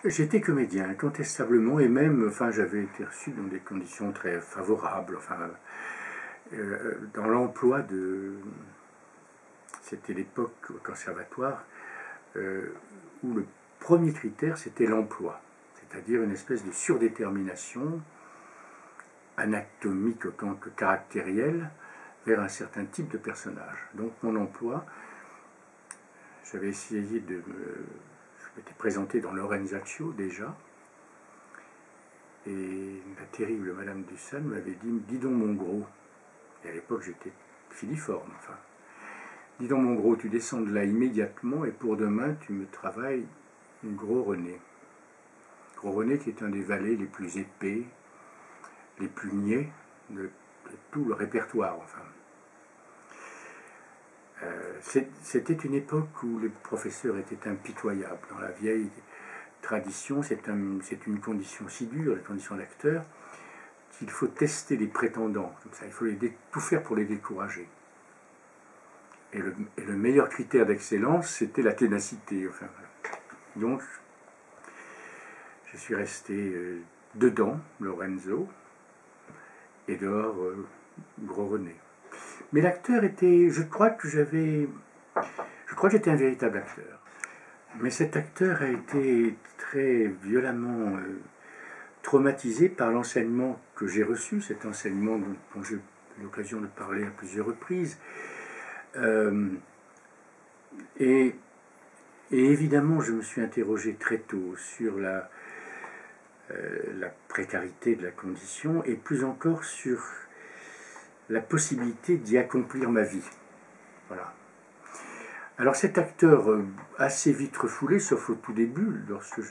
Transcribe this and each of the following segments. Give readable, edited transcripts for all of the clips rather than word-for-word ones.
J'étais comédien, incontestablement, et même, enfin, j'avais été reçu dans des conditions très favorables. Enfin, dans l'emploi de, c'était l'époque au conservatoire où le premier critère c'était l'emploi, c'est-à-dire une espèce de surdétermination anatomique autant que caractérielle vers un certain type de personnage. Donc mon emploi, j'avais essayé de me... Je m'étais présenté dans Lorenzaccio déjà, et la terrible Madame Dussan m'avait dit « Dis donc mon gros », et à l'époque j'étais filiforme, enfin, « Dis donc mon gros, tu descends de là immédiatement et pour demain tu me travailles une Gros René ». Gros René qui est un des valets les plus épais, les plus niais de tout le répertoire, enfin. C'était une époque où les professeurs étaient impitoyables. Dans la vieille tradition, c'est une condition si dure, la condition d'acteur, qu'il faut tester les prétendants. Comme ça, il faut tout faire pour les décourager. Et le meilleur critère d'excellence, c'était la ténacité. Enfin, donc, je suis resté dedans, Lorenzo, et dehors, Gros René. Mais l'acteur était, je crois que j'étais un véritable acteur. Mais cet acteur a été très violemment traumatisé par l'enseignement que j'ai reçu, cet enseignement dont j'ai eu l'occasion de parler à plusieurs reprises. Et évidemment, je me suis interrogé très tôt sur la précarité de la condition et plus encore sur la possibilité d'y accomplir ma vie. Voilà. Alors cet acteur assez vite refoulé, sauf au tout début, lorsque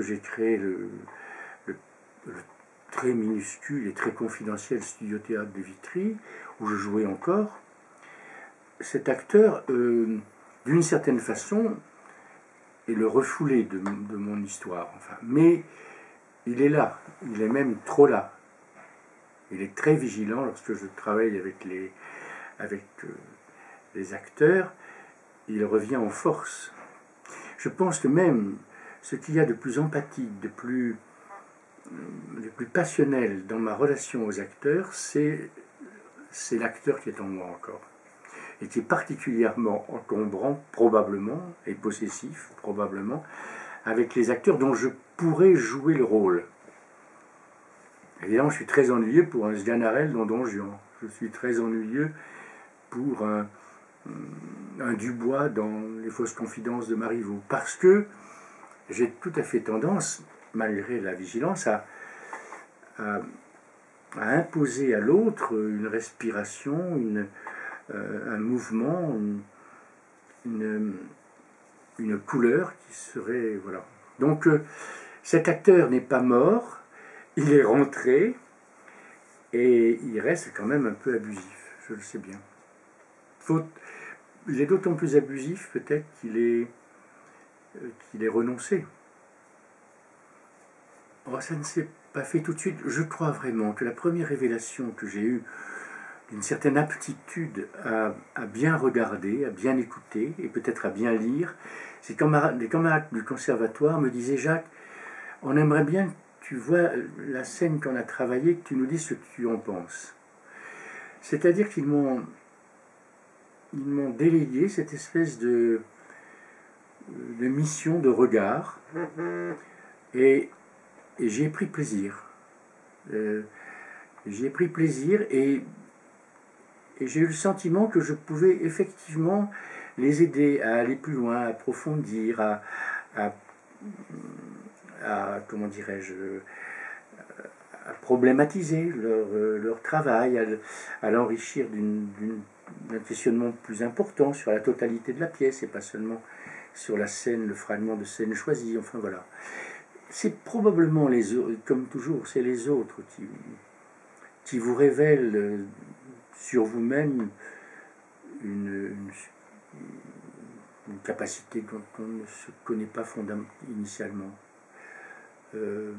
j'ai créé le très minuscule et très confidentiel Studio Théâtre de Vitry, où je jouais encore, cet acteur, d'une certaine façon, est le refoulé de mon histoire. Enfin, mais il est là, il est même trop là. Il est très vigilant lorsque je travaille avec les acteurs. Il revient en force. Je pense que même ce qu'il y a de plus empathique, de plus passionnel dans ma relation aux acteurs, c'est l'acteur qui est en moi encore. Et qui est particulièrement encombrant, probablement, et possessif, probablement, avec les acteurs dont je pourrais jouer le rôle. Évidemment, je suis très ennuyeux pour un Sganarelle dans Don Juan. Je suis très ennuyeux pour un Dubois dans Les Fausses Confidences de Marivaux. Parce que j'ai tout à fait tendance, malgré la vigilance, à imposer à l'autre une respiration, un mouvement, une couleur qui serait... Voilà. Donc cet acteur n'est pas mort, il est rentré, et il reste quand même un peu abusif, je le sais bien. Il est d'autant plus abusif peut-être qu'il est renoncé. Oh, ça ne s'est pas fait tout de suite. Je crois vraiment que la première révélation que j'ai eue d'une certaine aptitude à bien regarder, à bien écouter et peut-être à bien lire, c'est quand les camarades du conservatoire me disaient « Jacques, on aimerait bien que tu vois la scène qu'on a travaillée, que tu nous dises ce que tu en penses. » C'est-à-dire qu'ils m'ont délégué cette espèce de mission de regard et j'y ai pris plaisir. J'y ai pris plaisir et j'ai eu le sentiment que je pouvais effectivement les aider à aller plus loin, à approfondir, à comment dirais-je, à problématiser leur travail, à l'enrichir d'un questionnement plus important sur la totalité de la pièce et pas seulement sur la scène, le fragment de scène choisi, enfin voilà. C'est probablement les autres, comme toujours, c'est les autres qui vous révèlent sur vous-même une capacité qu'on ne se connaît pas initialement. Le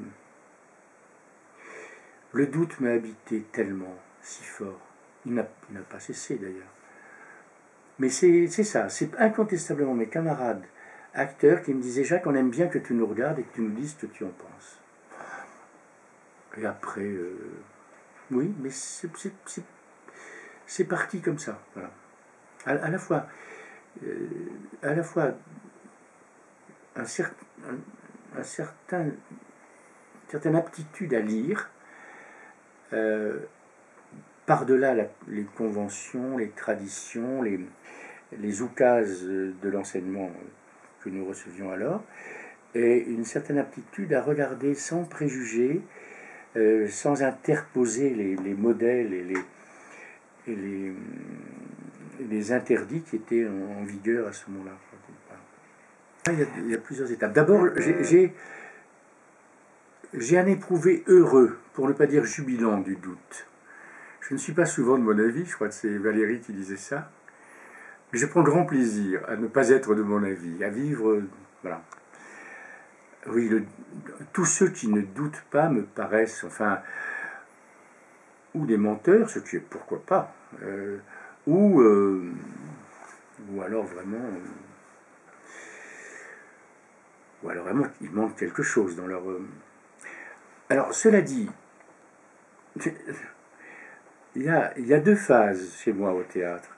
doute m'a habité tellement, si fort. Il n'a pas cessé d'ailleurs. Mais c'est ça, c'est incontestablement mes camarades acteur qui me disait: Jacques, on aime bien que tu nous regardes et que tu nous dises ce que tu en penses. Et après, oui, mais c'est parti comme ça. Voilà. À la fois, une certaine aptitude à lire, par-delà les conventions, les traditions, les oukases de l'enseignement que nous recevions alors, et une certaine aptitude à regarder sans préjugés, sans interposer les modèles et les interdits qui étaient en vigueur à ce moment-là. Il y a plusieurs étapes. D'abord, j'ai un éprouvé heureux, pour ne pas dire jubilant, du doute. Je ne suis pas souvent de mon avis, je crois que c'est Valérie qui disait ça, mais je prends grand plaisir à ne pas être de mon avis, à vivre... Voilà. Oui, tous ceux qui ne doutent pas me paraissent, enfin, ou des menteurs, ce qui est pourquoi pas, ou alors vraiment... ou alors vraiment il manque quelque chose dans leur... Alors, cela dit, il y a deux phases chez moi au théâtre.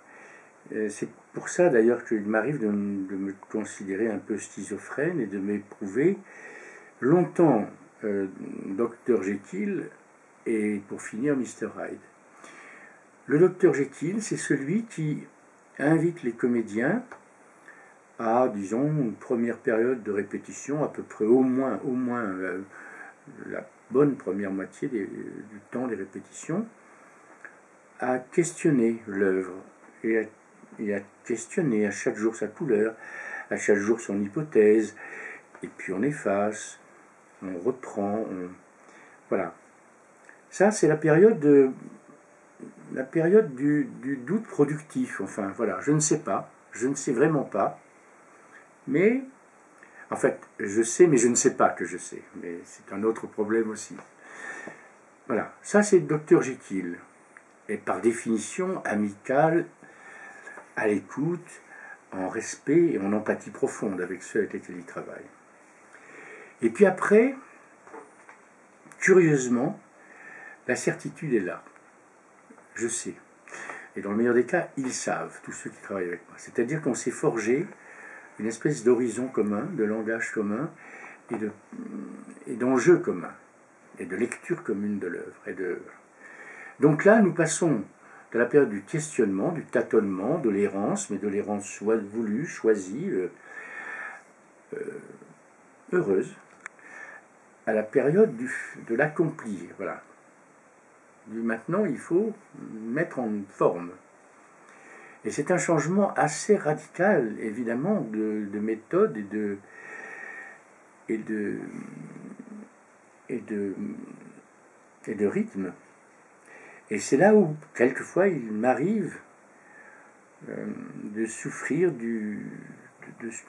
C'est pour ça d'ailleurs qu'il m'arrive de me considérer un peu schizophrène et de m'éprouver longtemps Dr Jekyll et pour finir Mr Hyde. Le Dr Jekyll, c'est celui qui invite les comédiens à, disons, une première période de répétition, à peu près au moins la bonne première moitié du temps des répétitions, à questionner l'œuvre et à questionner à chaque jour sa couleur, à chaque jour son hypothèse, et puis on efface, on reprend, voilà. Ça, c'est la période du doute productif, enfin, voilà, je ne sais pas, je ne sais vraiment pas, mais, en fait, je sais, mais je ne sais pas que je sais, mais c'est un autre problème aussi. Voilà, ça c'est Dr Jekyll, et par définition amical, à l'écoute, en respect et en empathie profonde avec ceux avec lesquels il travaille. Et puis après, curieusement, la certitude est là. Je sais. Et dans le meilleur des cas, ils savent, tous ceux qui travaillent avec moi. C'est-à-dire qu'on s'est forgé une espèce d'horizon commun, de langage commun et d'enjeu commun, et de lecture commune de l'œuvre. Donc là, nous passons de la période du questionnement, du tâtonnement, de l'errance, mais de l'errance voulue, choisie, heureuse, à la période de l'accompli. Voilà. Maintenant, il faut mettre en forme. Et c'est un changement assez radical, évidemment, de méthode et de rythme. Et c'est là où, quelquefois, il m'arrive de souffrir de ce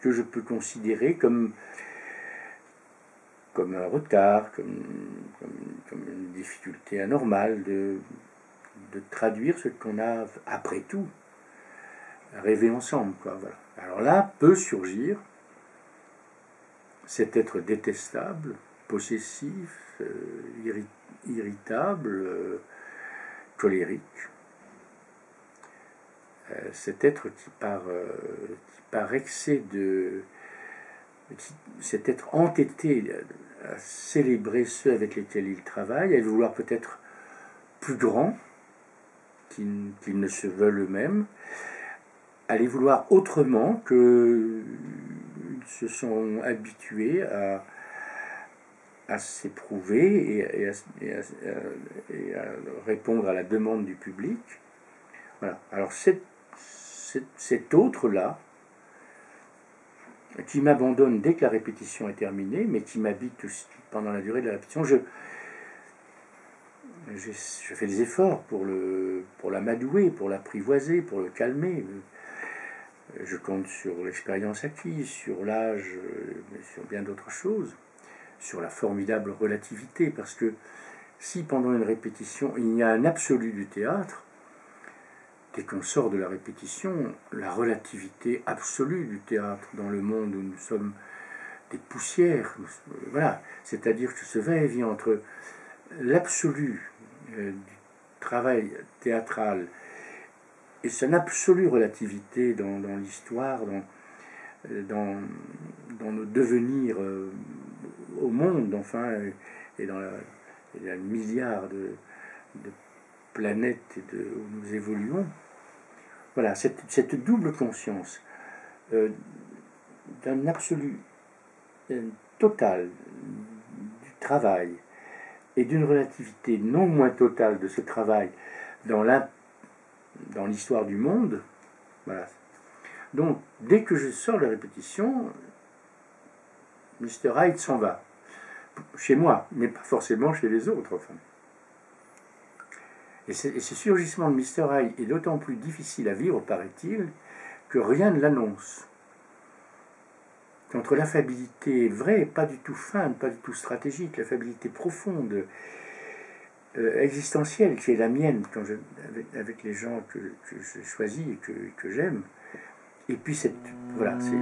que je peux considérer comme un retard, comme une difficulté anormale de traduire ce qu'on a, après tout, rêvé ensemble, quoi, voilà. Alors là, peut surgir cet être détestable, possessif, irritable, colérique, cet être qui par excès cet être entêté à célébrer ceux avec lesquels il travaille, à vouloir peut-être plus grand qu'ils ne se veulent eux-mêmes, à les vouloir autrement qu'ils se sont habitués à s'éprouver et à répondre à la demande du public. Voilà. Alors cet autre-là, qui m'abandonne dès que la répétition est terminée, mais qui m'habite pendant la durée de la répétition, je fais des efforts pour l'amadouer, pour l'apprivoiser, pour le calmer. Je compte sur l'expérience acquise, sur l'âge, mais sur bien d'autres choses, sur la formidable relativité, parce que si pendant une répétition il y a un absolu du théâtre, dès qu'on sort de la répétition, la relativité absolue du théâtre dans le monde où nous sommes des poussières. Voilà, c'est-à-dire que ce va-et-vient entre l'absolu du travail théâtral et son absolue relativité dans l'histoire, dans nos devenirs au monde, enfin, et dans le milliard de planètes où nous évoluons. Voilà, cette double conscience d'un absolu total du travail et d'une relativité non moins totale de ce travail dans l'histoire du monde. Voilà. Donc, dès que je sors de la répétition, Mr. Hyde s'en va. Chez moi, mais pas forcément chez les autres. Enfin. Et ce surgissement de Mr. Hyde est d'autant plus difficile à vivre, paraît-il, que rien ne l'annonce. Qu'entre l'affabilité vraie, pas du tout feinte, pas du tout stratégique, l'affabilité profonde, existentielle, qui est la mienne avec les gens que je choisis et que j'aime, et puis voilà, c'est